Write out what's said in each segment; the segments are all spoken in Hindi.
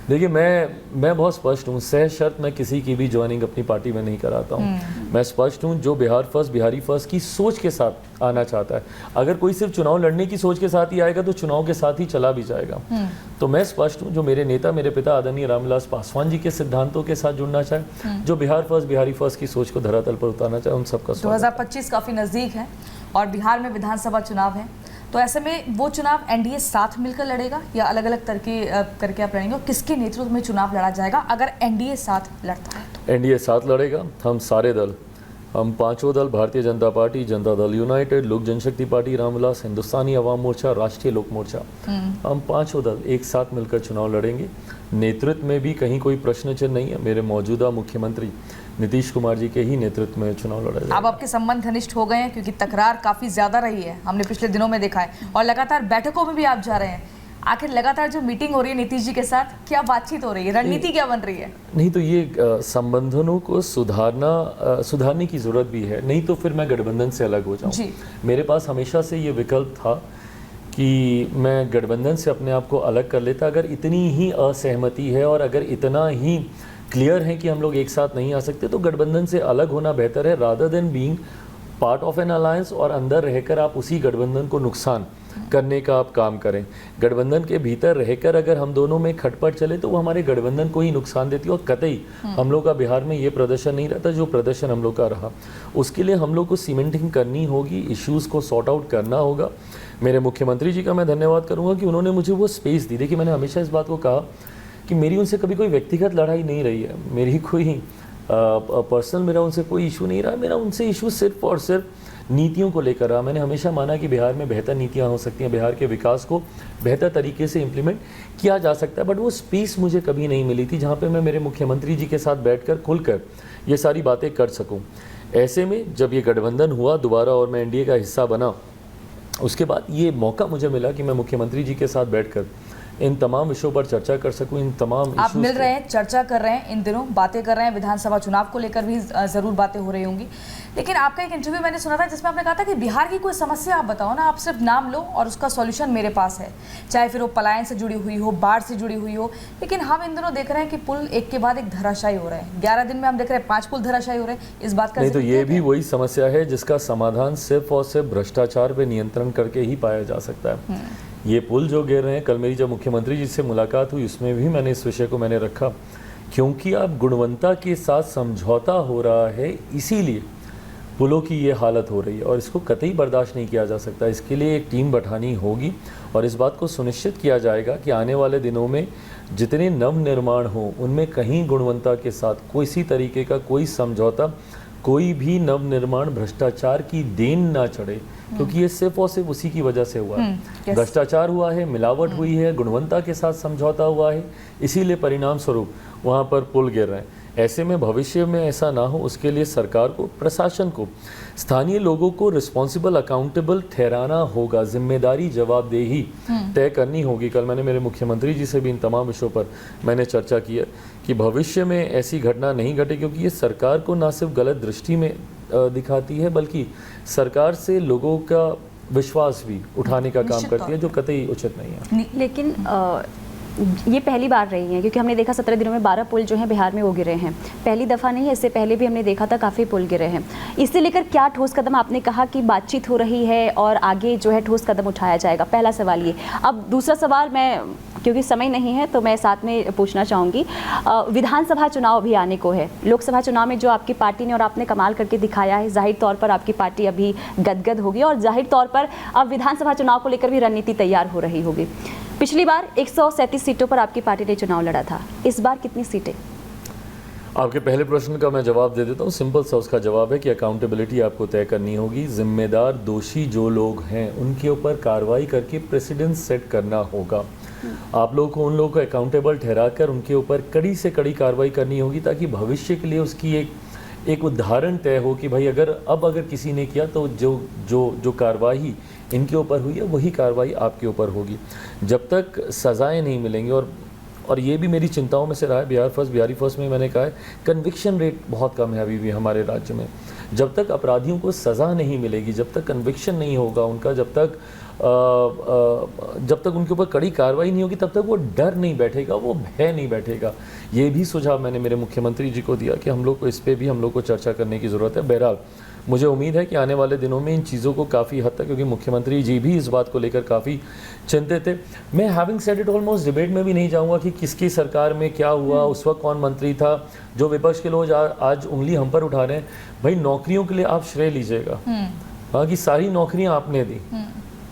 देखिए, मैं बहुत स्पष्ट हूँ, सह शर्त मैं किसी की भी ज्वाइनिंग अपनी पार्टी में नहीं कराता हूँ। मैं स्पष्ट हूँ, जो बिहार फर्स्ट, बिहारी फर्स्ट की सोच के साथ आना चाहता है, अगर कोई सिर्फ चुनाव लड़ने की सोच के साथ ही आएगा तो चुनाव के साथ ही चला भी जाएगा। तो मैं स्पष्ट हूँ, जो मेरे नेता, मेरे पिता आदरणीय रामविलास पासवान जी के सिद्धांतों के साथ जुड़ना चाहे, जो बिहार फर्स्ट, बिहारी फर्स्ट की सोच को धरातल पर उतारना चाहे, उन सबका स्वागत। 2025 काफी नजदीक है और बिहार में विधानसभा चुनाव है, तो ऐसे में वो चुनाव एनडीए साथ मिलकर लड़ेगा या अलग अलग करके आप लड़ेंगे, और किसके नेतृत्व में चुनाव लड़ा जाएगा अगर एनडीए साथ लड़ता है तो? एनडीए साथ लड़ेगा। हम सारे दल, हम पांचों दल, भारतीय जनता पार्टी, जनता दल यूनाइटेड, लोक जनशक्ति पार्टी रामविलास, हिंदुस्तानी अवाम मोर्चा, राष्ट्रीय लोक मोर्चा, हम पांचों दल एक साथ मिलकर चुनाव लड़ेंगे। नेतृत्व में भी कहीं कोई प्रश्न चिन्ह नहीं है। मेरे मौजूदा मुख्यमंत्री नीतीश कुमार जी के ही नेतृत्व में चुनाव लड़ा जाएगा। अब आपके संबंध घनिष्ठ हो गए हैं क्योंकि तकरार काफी ज्यादा रही है, हमने पिछले दिनों में देखा है, और लगातार बैठकों में भी आप जा रहे हैं। आखिर लगातार जो मीटिंग हो रही है नीतीश जी के साथ, क्या बातचीत हो रही है, रणनीति क्या बन रही है? नहीं तो ये संबंधों को सुधारने की जरूरत भी है, नहीं तो फिर मैं गठबंधन से अलग हो जाऊं। मेरे पास हमेशा से ये विकल्प था कि मैं गठबंधन से अपने आप को अलग कर लेता, अगर इतनी ही असहमति है और अगर इतना ही क्लियर है कि हम लोग एक साथ नहीं आ सकते, तो गठबंधन से अलग होना बेहतर है, rather than being part of N alliance और अंदर रहकर आप उसी गठबंधन को नुकसान करने का आप काम करें। गठबंधन के भीतर रहकर अगर हम दोनों में खटपट चले तो वो हमारे गठबंधन को ही नुकसान देती है, और कतई हम लोग का बिहार में ये प्रदर्शन नहीं रहता जो प्रदर्शन हम लोग का रहा। उसके लिए हम लोग को सीमेंटिंग करनी होगी, इश्यूज़ को सॉर्ट आउट करना होगा। मेरे मुख्यमंत्री जी का मैं धन्यवाद करूँगा कि उन्होंने मुझे वो स्पेस दी। देखिए, मैंने हमेशा इस बात को कहा कि मेरी उनसे कभी कोई व्यक्तिगत लड़ाई नहीं रही है, मेरी कोई पर्सनल मेरा उनसे कोई इशू नहीं रहा। मेरा उनसे इशू सिर्फ और सिर्फ नीतियों को लेकर रहा। मैंने हमेशा माना कि बिहार में बेहतर नीतियां हो सकती हैं, बिहार के विकास को बेहतर तरीके से इम्प्लीमेंट किया जा सकता है, बट वो स्पेस मुझे कभी नहीं मिली थी जहाँ पे मैं मेरे मुख्यमंत्री जी के साथ बैठकर खुलकर ये सारी बातें कर सकूँ। ऐसे में जब ये गठबंधन हुआ दोबारा और मैं एनडीए का हिस्सा बना, उसके बाद ये मौका मुझे मिला कि मैं मुख्यमंत्री जी के साथ बैठकर इन तमाम विषयों पर चर्चा कर सकूं। इन तमाम आप मिल रहे हैं, चर्चा कर रहे हैं, इन दिनों बातें कर रहे हैं, विधानसभा चुनाव को लेकर भी जरूर बातें हो रही होंगी। लेकिन आपका एक इंटरव्यू मैंने सुना था जिसमें आपने कहा था कि बिहार की कोई समस्या आप बताओ ना, आप सिर्फ नाम लो और उसका सॉल्यूशन मेरे पास है, चाहे फिर वो पलायन से जुड़ी हुई हो, बाढ़ से जुड़ी हुई हो। लेकिन हम इन दिनों देख रहे हैं कि पुल एक के बाद एक धराशायी हो रहे हैं। 11 दिन में हम देख रहे हैं 5 पुल धराशायी हो रहे हैं। इस बात का नहीं तो ये भी वही समस्या है जिसका समाधान सिर्फ और सिर्फ भ्रष्टाचार पे नियंत्रण करके ही पाया जा सकता है। ये पुल जो गिर रहे हैं, कल मेरी जब मुख्यमंत्री जी से मुलाकात हुई उसमें भी मैंने इस विषय को मैंने रखा, क्योंकि अब गुणवत्ता के साथ समझौता हो रहा है, इसीलिए पुलों की ये हालत हो रही है और इसको कतई बर्दाश्त नहीं किया जा सकता। इसके लिए एक टीम बैठानी होगी और इस बात को सुनिश्चित किया जाएगा कि आने वाले दिनों में जितने नव निर्माण हों उनमें कहीं गुणवत्ता के साथ किसी तरीके का कोई समझौता, कोई भी नव निर्माण भ्रष्टाचार की देन ना चढ़े, क्योंकि ये सिर्फ और सिर्फ उसी की वजह से हुआ है। भ्रष्टाचार हुआ है, मिलावट हुई है, गुणवत्ता के साथ समझौता हुआ है, इसीलिए परिणाम स्वरूप वहाँ पर पुल गिर रहे हैं। ऐसे में भविष्य में ऐसा ना हो, उसके लिए सरकार को, प्रशासन को, स्थानीय लोगों को रिस्पॉन्सिबल, अकाउंटेबल ठहराना होगा, जिम्मेदारी, जवाबदेही तय करनी होगी। कल मैंने मेरे मुख्यमंत्री जी से भी इन तमाम विषयों पर मैंने चर्चा की है कि भविष्य में ऐसी घटना नहीं घटे, क्योंकि ये सरकार को ना सिर्फ गलत दृष्टि में दिखाती है बल्कि सरकार से लोगों का विश्वास भी उठाने का काम करती है, जो कतई उचित नहीं है। लेकिन ये पहली बार रही है, क्योंकि हमने देखा 17 दिनों में 12 पुल जो है बिहार में वो गिरे हैं। पहली दफ़ा नहीं है, इससे पहले भी हमने देखा था काफ़ी पुल गिरे हैं। इससे लेकर क्या ठोस कदम, आपने कहा कि बातचीत हो रही है और आगे जो है ठोस कदम उठाया जाएगा, पहला सवाल ये। अब दूसरा सवाल, मैं क्योंकि समय नहीं है तो मैं साथ में पूछना चाहूँगी, विधानसभा चुनाव अभी आने को है। लोकसभा चुनाव में जो आपकी पार्टी ने और आपने कमाल करके दिखाया है, जाहिर तौर पर आपकी पार्टी अभी गदगद होगी और जाहिर तौर पर अब विधानसभा चुनाव को लेकर भी रणनीति तैयार हो रही होगी। पिछली बार 137 सीटों पर आपकी पार्टी ने चुनाव लड़ा था, इस बार कितनी सीटें? आपके पहले प्रश्न का मैं जवाब दे देता हूँ। सिंपल सा उसका जवाब है कि अकाउंटेबिलिटी आपको तय करनी होगी। जिम्मेदार दोषी जो लोग हैं उनके ऊपर कार्रवाई करके प्रेसिडेंस सेट करना होगा। आप लोगों को उन लोगों को अकाउंटेबल ठहराकर उनके ऊपर कड़ी से कड़ी कार्रवाई करनी होगी, ताकि भविष्य के लिए उसकी एक उदाहरण तय हो कि भाई अगर किसी ने किया तो जो कार्रवाई इनके ऊपर हुई है वही कार्रवाई आपके ऊपर होगी। जब तक सज़ाएं नहीं मिलेंगी और ये भी मेरी चिंताओं में से रहा है बिहार फर्स्ट, बिहारी फर्स्ट में मैंने कहा है कन्विक्शन रेट बहुत कम है अभी भी हमारे राज्य में। जब तक अपराधियों को सज़ा नहीं मिलेगी, जब तक कन्विक्शन नहीं होगा उनका, जब तक उनके ऊपर कड़ी कार्रवाई नहीं होगी, तब तक वो डर नहीं बैठेगा, वो भय नहीं बैठेगा। ये भी सुझाव मैंने मेरे मुख्यमंत्री जी को दिया कि हम लोग को इस पर भी हम लोग को चर्चा करने की ज़रूरत है। बहरहाल मुझे उम्मीद है कि आने वाले दिनों में इन चीज़ों को काफ़ी हद तक, क्योंकि मुख्यमंत्री जी भी इस बात को लेकर काफ़ी चिंतित थे। मैं having said it almost debate में भी नहीं जाऊंगा कि किसकी सरकार में क्या हुआ, उस वक्त कौन मंत्री था। जो विपक्ष के लोग आज उंगली हम पर उठा रहे हैं, भाई नौकरियों के लिए आप श्रेय लीजिएगा, हाँ कि सारी नौकरियां आपने दी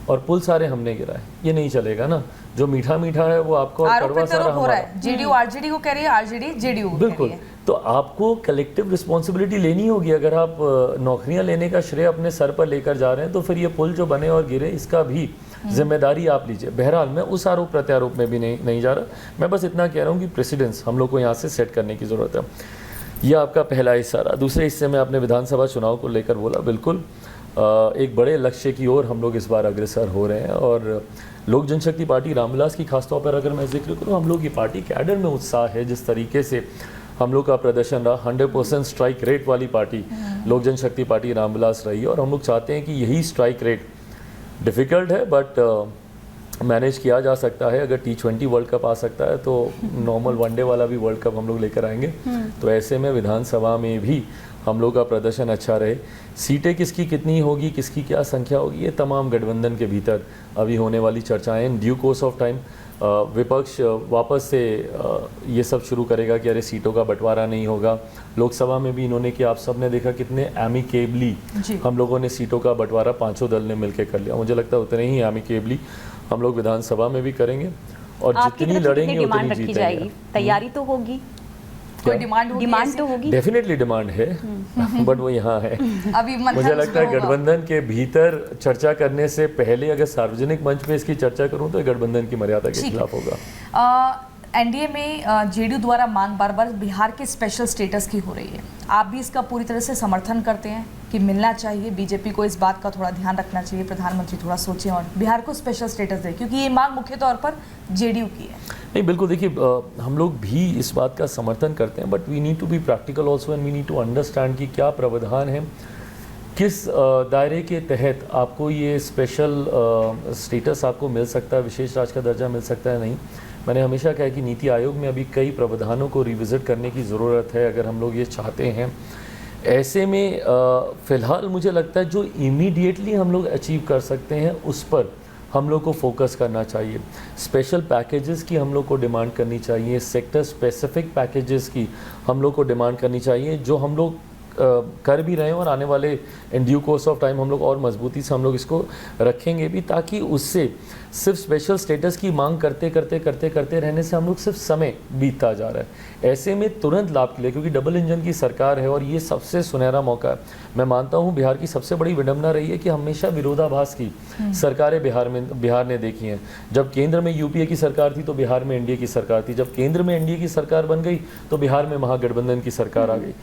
और पुल सारे हमने गिराए, ये नहीं चलेगा ना। जो मीठा मीठा है वो आपको और कड़वा सारा हमारा। जेडीयू आरजेडी को कह रही है, आरजेडी जेडीयू को बिल्कुल। तो आपको कलेक्टिव रिस्पॉन्सिबिलिटी लेनी होगी। अगर आप नौकरियां लेने का श्रेय अपने सर पर लेकर जा रहे हैं तो फिर ये पुल जो बने और गिरे इसका भी जिम्मेदारी आप लीजिए। बहरहाल मैं उस आरोप प्रत्यारोप में भी नहीं जा रहा, मैं बस इतना कह रहा हूँ कि प्रेसिडेंस हम लोग को यहाँ से सेट करने की ज़रूरत है। यह आपका पहला हिस्सा रहा। दूसरे हिस्से में आपने विधानसभा चुनाव को लेकर बोला, बिल्कुल एक बड़े लक्ष्य की ओर हम लोग इस बार अग्रसर हो रहे हैं। और लोक जनशक्ति पार्टी रामविलास की खासतौर पर अगर मैं जिक्र करूँ, हम लोग की पार्टी कैडर में उत्साह है। जिस तरीके से हम लोग का प्रदर्शन रहा, 100% स्ट्राइक रेट वाली पार्टी लोक जनशक्ति पार्टी रामविलास रही है। और हम लोग चाहते हैं कि यही स्ट्राइक रेट, डिफ़िकल्ट है बट मैनेज किया जा सकता है। अगर T20 वर्ल्ड कप आ सकता है तो नॉर्मल वनडे वाला भी वर्ल्ड कप हम लोग लेकर आएंगे। तो ऐसे में विधानसभा में भी हम लोग का प्रदर्शन अच्छा रहे। सीटें किसकी कितनी होगी, किसकी क्या संख्या होगी, ये तमाम गठबंधन के भीतर अभी होने वाली चर्चाएं। In due course of time विपक्ष वापस से ये सब शुरू करेगा कि अरे सीटों का बंटवारा नहीं होगा। लोकसभा में भी इन्होंने कि आप सब ने देखा कितने एमिकेबली हम लोगों ने सीटों का बंटवारा पांचों दल ने मिलकर कर लिया। मुझे लगता है उतने ही एमिकेबली हम लोग विधानसभा में भी करेंगे और जितनी लड़ेंगे उतनी जीतेंगे। तैयारी तो होगी, कोई डिमांड तो होगी, डेफिनेटली डिमांड है बट वो यहाँ है। अभी मुझे लगता है गठबंधन के भीतर चर्चा करने से पहले अगर सार्वजनिक मंच पे इसकी चर्चा करूँ तो गठबंधन की मर्यादा के खिलाफ होगा। एनडीए में जेडीयू द्वारा मांग बार बार बिहार के स्पेशल स्टेटस की हो रही है, आप भी इसका पूरी तरह से समर्थन करते हैं कि मिलना चाहिए? बीजेपी को इस बात का थोड़ा ध्यान रखना चाहिए, प्रधानमंत्री थोड़ा सोचें और बिहार को स्पेशल स्टेटस दें, क्योंकि ये मांग मुख्य तौर पर जेडीयू की है। नहीं बिल्कुल, देखिए हम लोग भी इस बात का समर्थन करते हैं but we need to be practical also and we need to understand कि क्या प्रावधान है, किस दायरे के तहत आपको ये स्पेशल स्टेटस आपको मिल सकता है, विशेष राज्य का दर्जा मिल सकता है। नहीं, मैंने हमेशा कहा कि नीति आयोग में अभी कई प्रावधानों को रिविज़िट करने की ज़रूरत है अगर हम लोग ये चाहते हैं। ऐसे में फ़िलहाल मुझे लगता है जो इमीडिएटली हम लोग अचीव कर सकते हैं उस पर हम लोग को फोकस करना चाहिए। स्पेशल पैकेजेस की हम लोग को डिमांड करनी चाहिए, सेक्टर स्पेसिफिक पैकेजेस की हम लोग को डिमांड करनी चाहिए, जो हम लोग कर भी रहे हैं और आने वाले in due course of time हम लोग और मजबूती से हम लोग इसको रखेंगे भी, ताकि उससे सिर्फ स्पेशल स्टेटस की मांग करते रहने से हम लोग सिर्फ समय बीतता जा रहा है। ऐसे में तुरंत लाभ के लिए, क्योंकि डबल इंजन की सरकार है और ये सबसे सुनहरा मौका है। मैं मानता हूँ बिहार की सबसे बड़ी विडंबना रही है कि हमेशा विरोधाभास की सरकारें बिहार ने देखी हैं। जब केंद्र में यूपीए की सरकार थी तो बिहार में एनडीए की सरकार थी, जब केंद्र में एनडीए की सरकार बन गई तो बिहार में महागठबंधन की सरकार आ गई।